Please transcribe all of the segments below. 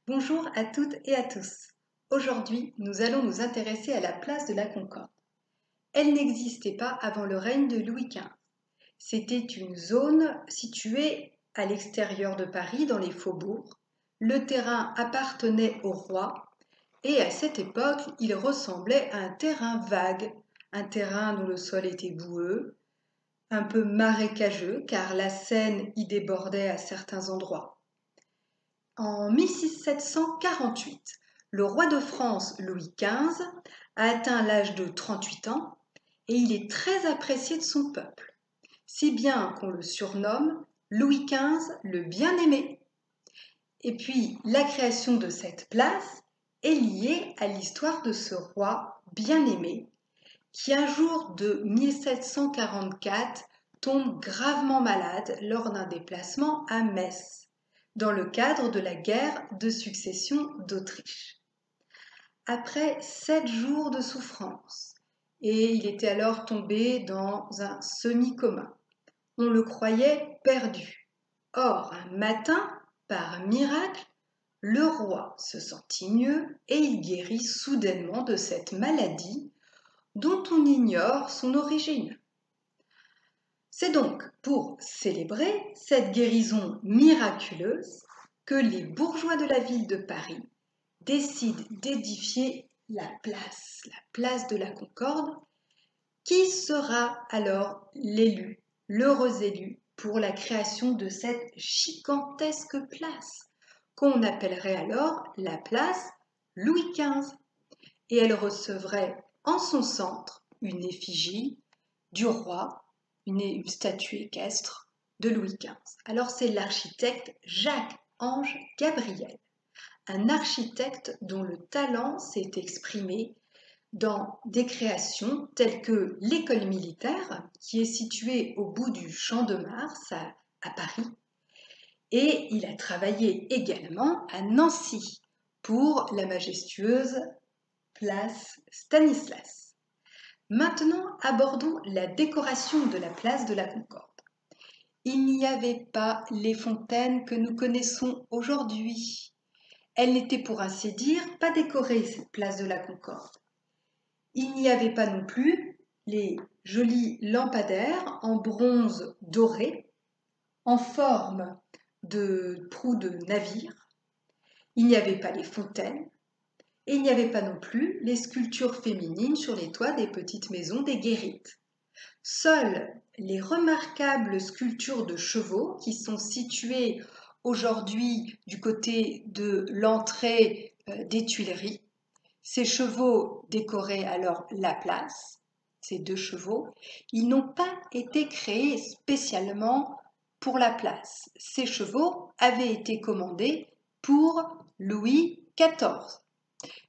Bonjour à toutes et à tous. Aujourd'hui, nous allons nous intéresser à la place de la Concorde. Elle n'existait pas avant le règne de Louis XV. C'était une zone située à l'extérieur de Paris, dans les faubourgs. Le terrain appartenait au roi et à cette époque, il ressemblait à un terrain vague, un terrain dont le sol était boueux, un peu marécageux car la Seine y débordait à certains endroits. En 1748, le roi de France Louis XV a atteint l'âge de 38 ans et il est très apprécié de son peuple, si bien qu'on le surnomme Louis XV le bien-aimé. Et puis, la création de cette place est liée à l'histoire de ce roi bien-aimé qui, un jour de 1744, tombe gravement malade lors d'un déplacement à Metz, dans le cadre de la guerre de succession d'Autriche. Après 7 jours de souffrance, et il était alors tombé dans un semi-coma, on le croyait perdu. Or, un matin, par miracle, le roi se sentit mieux et il guérit soudainement de cette maladie dont on ignore son origine. C'est donc pour célébrer cette guérison miraculeuse que les bourgeois de la ville de Paris décident d'édifier la place de la Concorde, qui sera alors l'élu, l'heureux élu pour la création de cette gigantesque place, qu'on appellerait alors la place Louis XV. Et elle recevrait en son centre une effigie du roi, une statue équestre de Louis XV. Alors c'est l'architecte Jacques-Ange Gabriel, un architecte dont le talent s'est exprimé dans des créations telles que l'école militaire, qui est située au bout du Champ de Mars à Paris, et il a travaillé également à Nancy pour la majestueuse place Stanislas. Maintenant, abordons la décoration de la place de la Concorde. Il n'y avait pas les fontaines que nous connaissons aujourd'hui. Elle n'était pour ainsi dire pas décorée, cette place de la Concorde. Il n'y avait pas non plus les jolis lampadaires en bronze doré, en forme de proue de navire. Il n'y avait pas les fontaines. Et il n'y avait pas non plus les sculptures féminines sur les toits des petites maisons des guérites. Seules les remarquables sculptures de chevaux qui sont situées aujourd'hui du côté de l'entrée des Tuileries. Ces chevaux décoraient alors la place, ces 2 chevaux. Ils n'ont pas été créés spécialement pour la place. Ces chevaux avaient été commandés pour Louis XIV.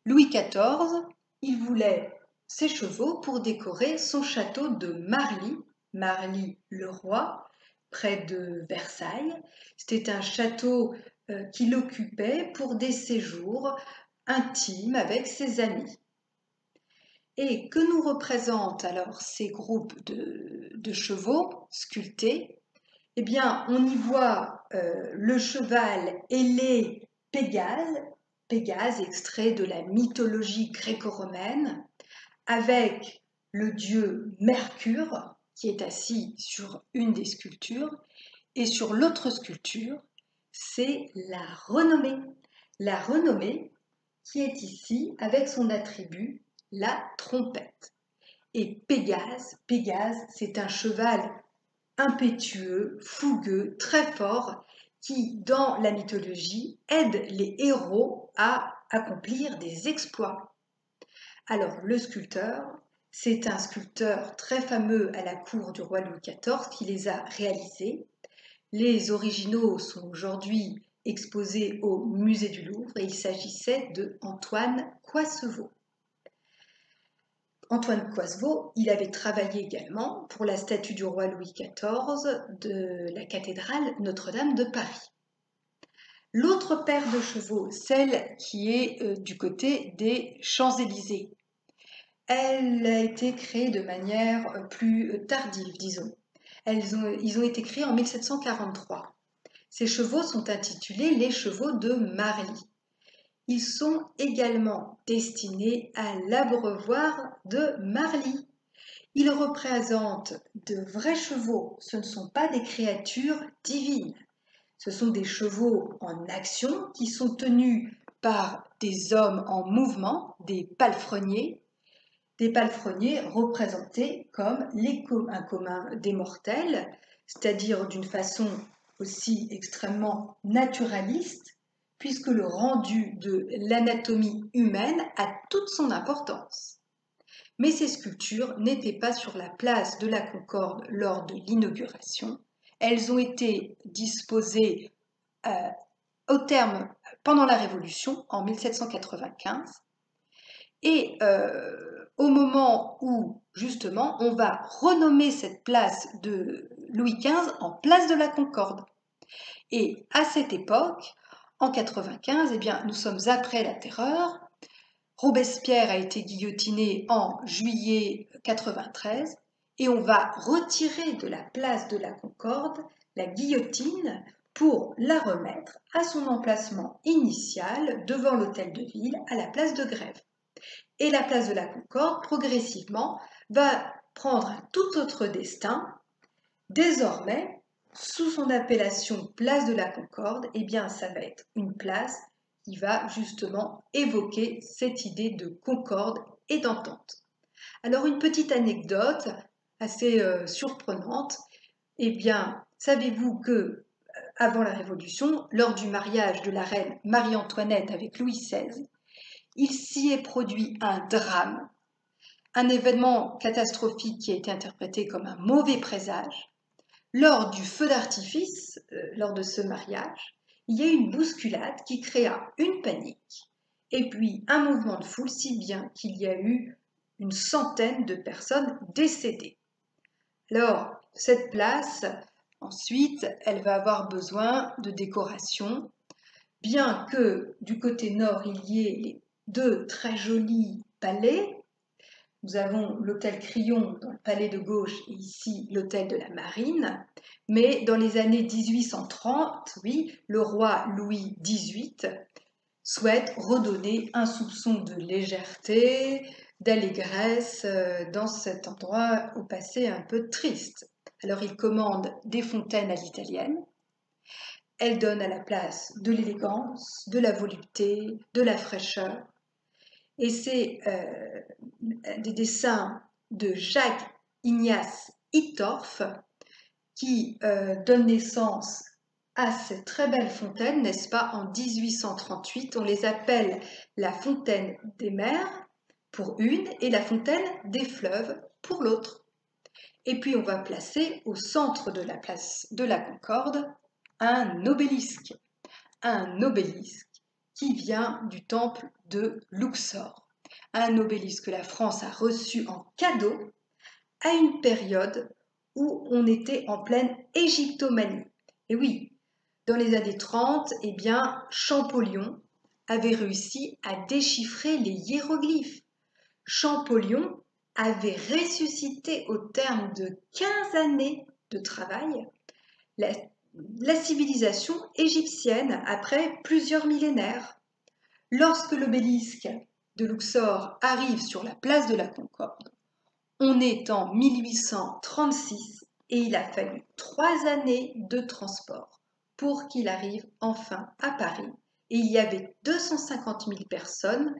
Louis XIV, il voulait ces chevaux pour décorer son château de Marly-le-Roi, près de Versailles. C'était un château qu'il occupait pour des séjours intimes avec ses amis. Et que nous représentent alors ces groupes de chevaux sculptés? Eh bien, on y voit le cheval ailé Pégase, extrait de la mythologie gréco-romaine, avec le dieu Mercure, qui est assis sur une des sculptures, et sur l'autre sculpture, c'est la renommée. La renommée qui est ici avec son attribut, la trompette. Et Pégase, c'est un cheval impétueux, fougueux, très fort, qui, dans la mythologie, aide les héros à accomplir des exploits. Alors, le sculpteur, c'est un sculpteur très fameux à la cour du roi Louis XIV qui les a réalisés. Les originaux sont aujourd'hui exposés au musée du Louvre et il s'agissait de Antoine Coissevaux. Antoine Coissevaux, il avait travaillé également pour la statue du roi Louis XIV de la cathédrale Notre-Dame de Paris. L'autre paire de chevaux, celle qui est du côté des Champs-Élysées, elle a été créée de manière plus tardive, disons. Ils ont été créés en 1743. Ces chevaux sont intitulés les chevaux de Marly. ils sont également destinés à l'abreuvoir de Marly. Ils représentent de vrais chevaux, ce ne sont pas des créatures divines. Ce sont des chevaux en action qui sont tenus par des hommes en mouvement, des palefreniers représentés comme un commun des mortels, c'est-à-dire d'une façon aussi extrêmement naturaliste, puisque le rendu de l'anatomie humaine a toute son importance. Mais ces sculptures n'étaient pas sur la place de la Concorde lors de l'inauguration. Elles ont été disposées pendant la Révolution, en 1795. Et au moment où, justement, on va renommer cette place de Louis XV en place de la Concorde. Et à cette époque, en 95, eh bien, nous sommes après la Terreur. Robespierre a été guillotiné en juillet 93 et on va retirer de la place de la Concorde la guillotine pour la remettre à son emplacement initial devant l'hôtel de ville à la place de Grève. Et la place de la Concorde, progressivement, va prendre un tout autre destin. Désormais, sous son appellation place de la Concorde, eh bien, ça va être une place qui va justement évoquer cette idée de concorde et d'entente. Alors, une petite anecdote assez surprenante. Eh bien, savez-vous que avant la Révolution, lors du mariage de la reine Marie-Antoinette avec Louis XVI, il s'y est produit un drame, un événement catastrophique qui a été interprété comme un mauvais présage. Lors du feu d'artifice, lors de ce mariage, il y a eu une bousculade qui créa une panique et puis un mouvement de foule si bien qu'il y a eu une centaine de personnes décédées. Alors, cette place, ensuite, elle va avoir besoin de décoration, bien que du côté nord, il y ait les deux très jolis palais. Nous avons l'hôtel Crillon dans le palais de gauche et ici l'hôtel de la Marine. Mais dans les années 1830, oui, le roi Louis XVIII souhaite redonner un soupçon de légèreté, d'allégresse dans cet endroit au passé un peu triste. Alors il commande des fontaines à l'italienne. Elles donnent à la place de l'élégance, de la volupté, de la fraîcheur. Et c'est des dessins de Jacques Ignace Hittorf qui donnent naissance à ces très belles fontaines, n'est-ce pas, en 1838. On les appelle la fontaine des mers pour une et la fontaine des fleuves pour l'autre. Et puis on va placer au centre de la place de la Concorde un obélisque qui vient du temple de Luxor. Un obélisque que la France a reçu en cadeau à une période où on était en pleine égyptomanie. Et oui, dans les années 30, eh bien, Champollion avait réussi à déchiffrer les hiéroglyphes. Champollion avait ressuscité au terme de 15 années de travail la civilisation égyptienne après plusieurs millénaires. Lorsque l'obélisque de Luxor arrive sur la place de la Concorde, on est en 1836 et il a fallu 3 années de transport pour qu'il arrive enfin à Paris. Et il y avait 250 000 personnes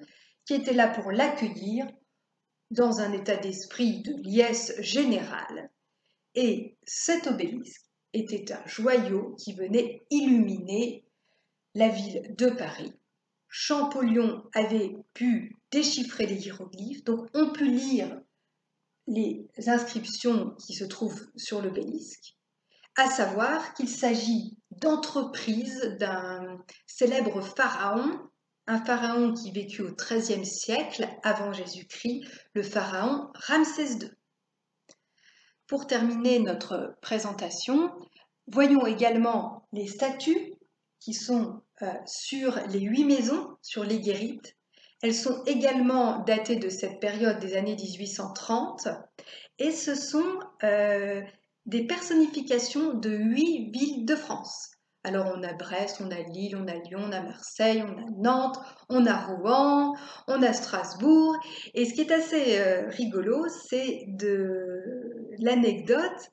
qui étaient là pour l'accueillir dans un état d'esprit de liesse générale. Et cet obélisque était un joyau qui venait illuminer la ville de Paris. Champollion avait pu déchiffrer les hiéroglyphes, donc on peut lire les inscriptions qui se trouvent sur l'obélisque, à savoir qu'il s'agit d'entreprises d'un célèbre pharaon, un pharaon qui vécut au XIIIe siècle avant Jésus-Christ, le pharaon Ramsès II. Pour terminer notre présentation, voyons également les statues qui sont sur les 8 maisons, sur les guérites. Elles sont également datées de cette période des années 1830 et ce sont des personnifications de 8 villes de France. Alors on a Brest, on a Lille, on a Lyon, on a Marseille, on a Nantes, on a Rouen, on a Strasbourg. Et ce qui est assez rigolo, c'est de l'anecdote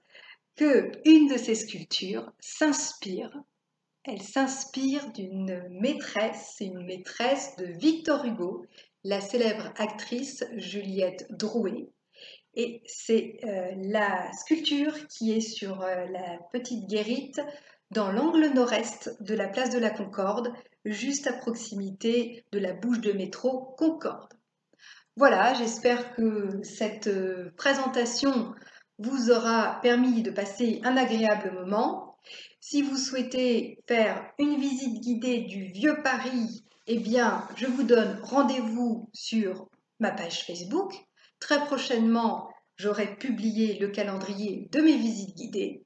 que une de ces sculptures elle s'inspire d'une maîtresse, c'est une maîtresse de Victor Hugo, la célèbre actrice Juliette Drouet. Et c'est la sculpture qui est sur la petite guérite dans l'angle nord-est de la place de la Concorde, juste à proximité de la bouche de métro Concorde. Voilà, j'espère que cette présentation vous aura permis de passer un agréable moment. Si vous souhaitez faire une visite guidée du Vieux Paris, eh bien, je vous donne rendez-vous sur ma page Facebook. Très prochainement, j'aurai publié le calendrier de mes visites guidées.